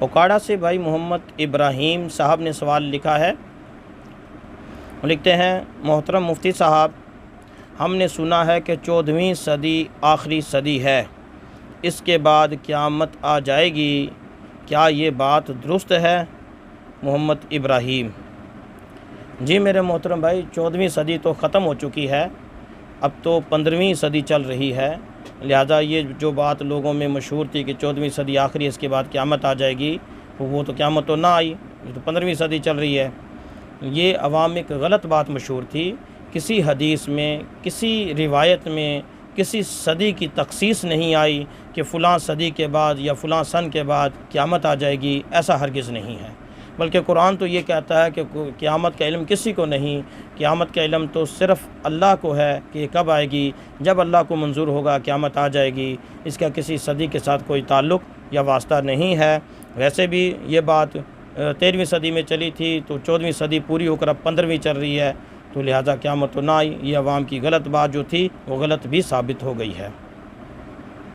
ओकाड़ा से भाई मोहम्मद इब्राहीम साहब ने सवाल लिखा है। लिखते हैं, मोहतरम मुफ्ती साहब, हमने सुना है कि 14वीं सदी आखिरी सदी है, इसके बाद क़यामत आ जाएगी, क्या ये बात दुरुस्त है? मोहम्मद इब्राहीम। जी मेरे मोहतरम भाई, 14वीं सदी तो ख़त्म हो चुकी है, अब तो 15वीं सदी चल रही है। लिहाजा ये जो बात लोगों में मशहूर थी कि 14वीं सदी आखिरी, इसके बाद क़यामत आ जाएगी, वो तो क़यामत तो ना आई, ये तो 15वीं सदी चल रही है। ये अवाम में एक गलत बात मशहूर थी। किसी हदीस में, किसी रिवायत में किसी सदी की तखसीस नहीं आई कि फ़लाँ सदी के बाद या फ़लाँ सन के बाद क़यामत आ जाएगी, ऐसा हरगिज़ नहीं है। बल्कि कुरान तो ये कहता है कि क़यामत का इल्म किसी को नहीं, क़यामत का इल्म तो सिर्फ़ अल्लाह को है कि कब आएगी। जब अल्लाह को मंजूर होगा क़यामत आ जाएगी, इसका किसी सदी के साथ कोई ताल्लुक़ या वास्ता नहीं है। वैसे भी ये बात 13वीं सदी में चली थी, तो 14वीं सदी पूरी होकर अब 15वीं चल रही है, तो लिहाजा क़यामत तो ना आई। ये अवाम की गलत बात जो थी वो गलत भी साबित हो गई है।